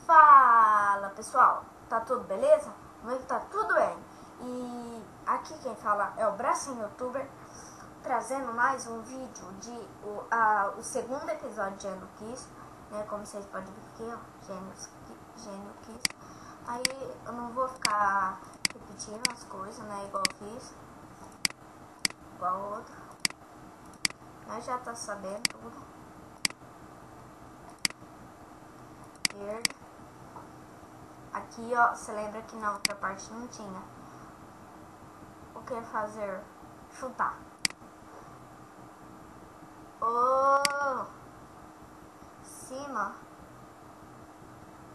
Fala pessoal, tá tudo beleza? Comigo tá tudo bem. E aqui quem fala é o Bracinho Youtuber, trazendo mais um vídeo de o segundo episódio de Gênio Kiss, né? Como vocês podem ver aqui, ó, Gênio Kiss. Aí eu não vou ficar repetindo as coisas, né? Igual eu fiz, igual o outro. Mas já tá sabendo tudo. Aqui, ó, você lembra que na outra parte não tinha o que fazer? Chutar. Oh, cima.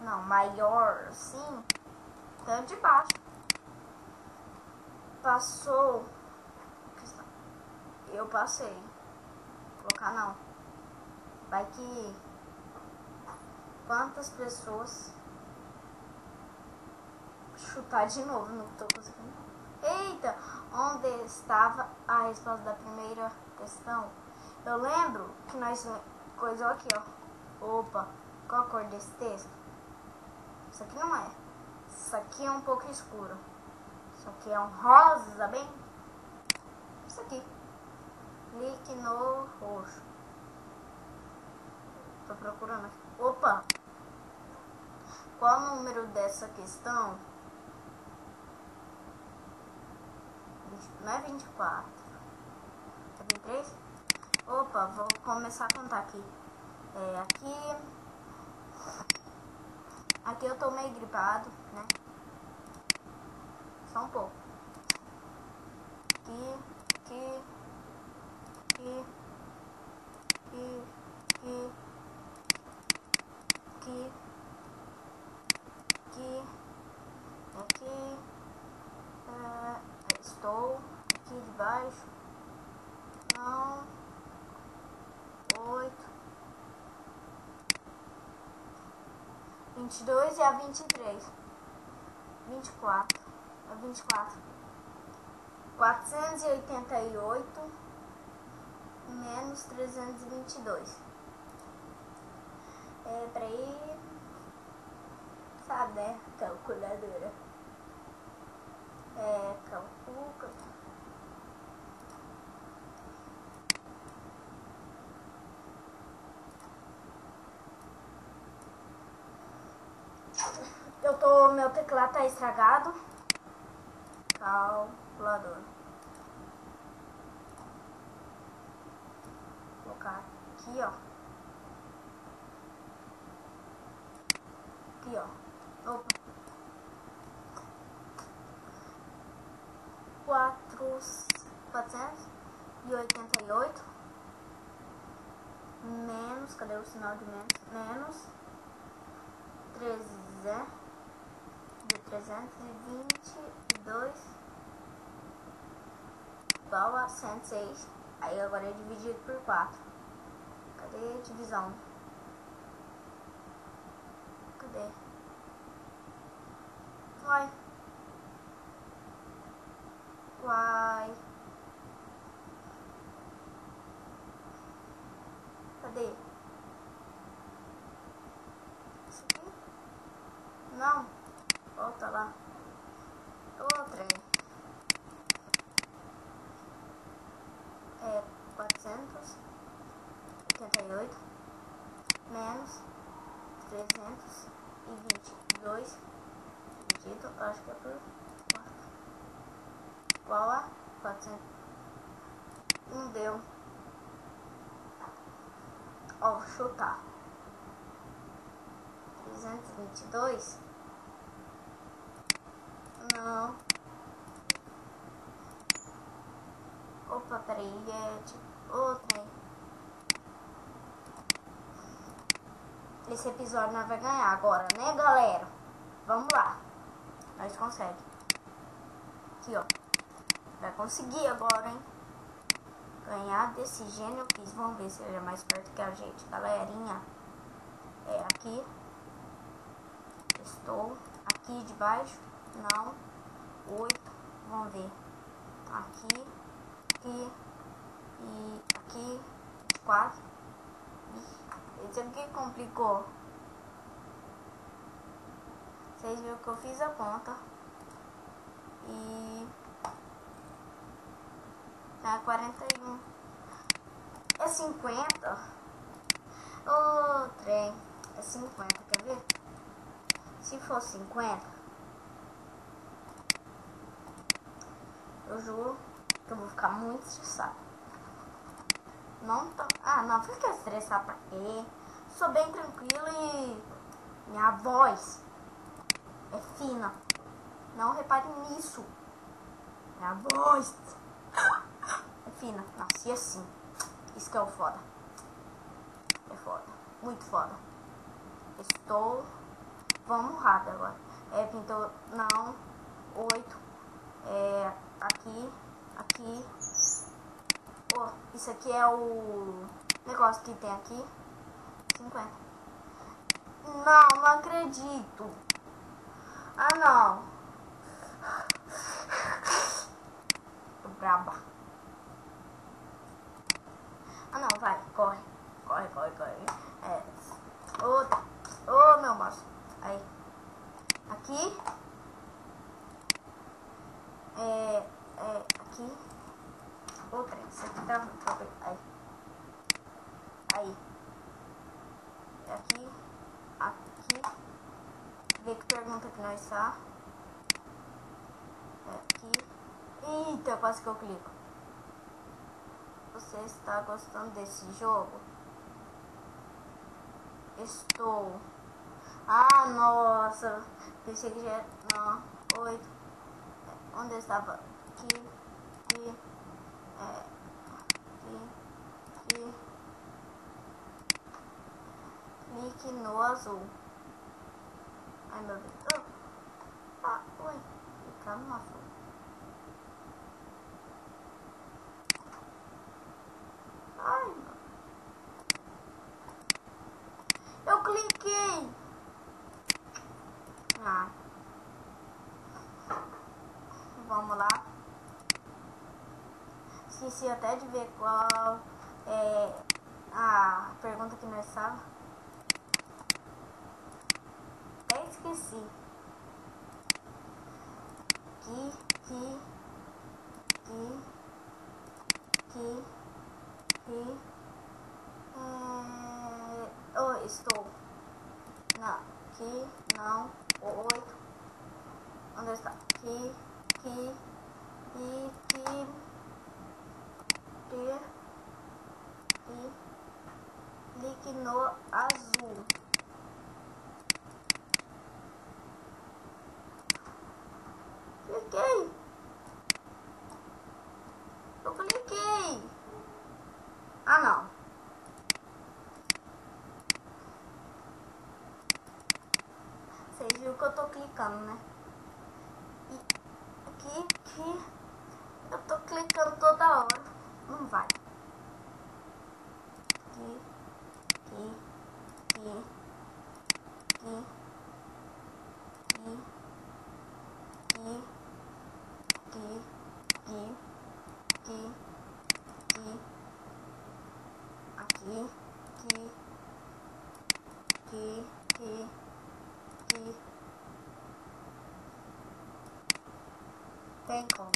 Não, maior, sim. Tanto de baixo. Passou. Eu passei. Vou colocar não. Vai que quantas pessoas chutar de novo, não tô conseguindo. Eita, onde estava a resposta da primeira questão? Eu lembro que nós coisou aqui, ó. Opa, qual a cor desse texto? Isso aqui não é. Isso aqui é um pouco escuro. Isso aqui é um rosa, bem. Isso aqui. Clique no roxo. Tô procurando aqui. Opa! Qual o número dessa questão? Não é 24. É 23? Opa, vou começar a contar aqui. Aqui eu tô meio gripado, né? Só um pouco. Aqui. Estou aqui debaixo. Não. 8. 22 e a 23. 24. A 24. 488 menos 322. Peraí. Sabe, né? Calculadora. Calcula. Meu teclado tá estragado. Calculador. Vou colocar aqui, ó. Aqui, ó. Opa. 488 menos, cadê o sinal de menos? Menos 322 igual a 106. Aí agora é dividido por 4. Cadê a divisão? Cadê? Vai. Cadê? Isso aqui? Não. Volta lá. Outra. 488 menos 322 dividido, acho que é por 4. Igual a 400. Não deu. Ó, vou chutar. 322. Não. Opa, peraí, outra. Esse episódio nós vamos ganhar agora, né, galera? Vamos lá. Nós conseguimos. Aqui, ó. Vai conseguir agora, hein? Ganhar desse Gênio Kiss. Vamos ver se ele é mais perto que a gente, galerinha. Aqui. Estou aqui debaixo. Não. 8. Vamos ver. Aqui. E aqui. 24. Esse aqui complicou. Vocês viram que eu fiz a conta. E... é 41. É 50. Ô, trem. É 50, quer ver? Se for 50, eu juro que eu vou ficar muito estressado. Não tô... Ah, não, fica estressado pra quê? Sou bem tranquila e minha voz é fina. Não repare nisso. Minha voz é fina. Nasci assim. Isso que é o foda. É foda. Muito foda. Estou... Vamos rápido agora. Pintou... Não. 8. Aqui. Aqui. Oh, isso aqui é o negócio que tem aqui. 50. Não acredito. Ah, não. Tô braba. Ah, não, vai. Corre. Corre. Ô, meu moço. Aí. Aqui. Aqui. Outra. Isso aqui tá... Aí. Aqui. Vê que pergunta que nós está. Aqui. Eita, quase que eu clico. Você está gostando desse jogo? Estou. Ah, nossa. Pensei que já era... Não. 8. Onde eu estava? Aqui. Clique no azul. Ai, meu Deus. Ui. Clicar no azul. Ai, meu. Eu cliquei. Vamos lá. Esqueci até de ver qual é a pergunta que nós estava. Até esqueci. Estou. Não. Aqui. Não. 8. Onde está? Aqui. Clique no azul. Cliquei. Eu cliquei. Ah, não. Vocês viram que eu tô clicando, né? E aqui. Eu tô clicando toda hora. Não vai. Aqui. Tem como.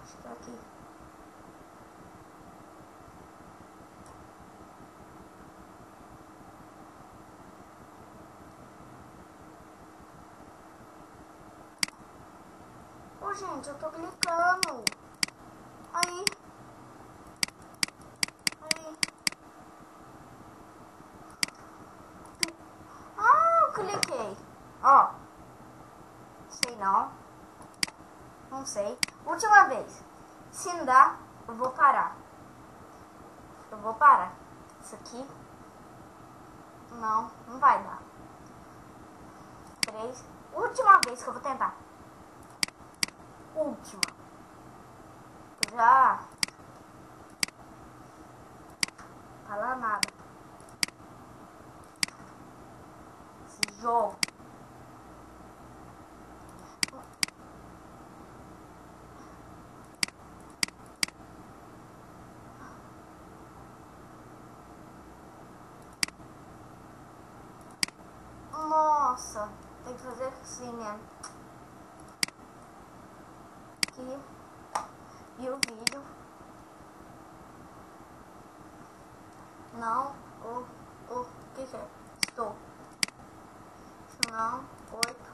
Acho que é aqui. Ô, gente, eu tô clicando. Aí. Ah, eu cliquei. Ó. Sei não. Não sei. Última vez. Se não dá, eu vou parar. Isso aqui. Não vai dar. 3. Última vez que eu vou tentar. Última. Já. Fala nada. Esse jogo. assim, né? Aqui. E o vídeo. Não. O que é? Estou. Isso não. 8.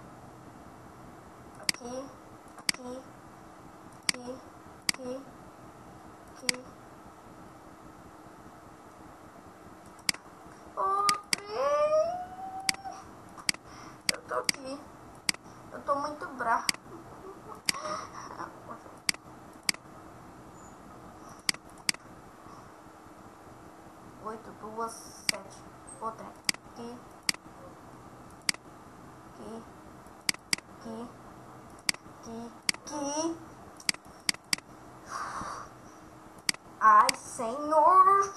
Aqui. Aqui. Aqui. Aqui. Aqui. Eu tô aqui. Eu tô muito bravo. 8, 2, 7. Outra. Aqui. Aqui. Aqui. Aqui. Aqui. Ai, Senhor.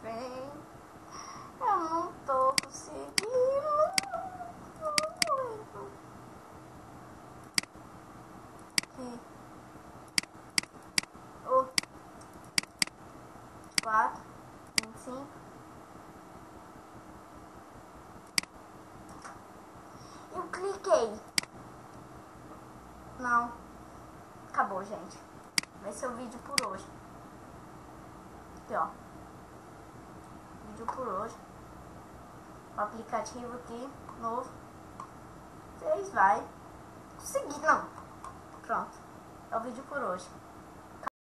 Bem, eu não tô conseguindo. Aqui. 4, 25. Eu cliquei. Não. Acabou, gente. Vai ser o vídeo por hoje. Aqui, ó. Vídeo por hoje. O aplicativo aqui, novo. Vocês vai conseguir, não. Pronto. É o vídeo por hoje.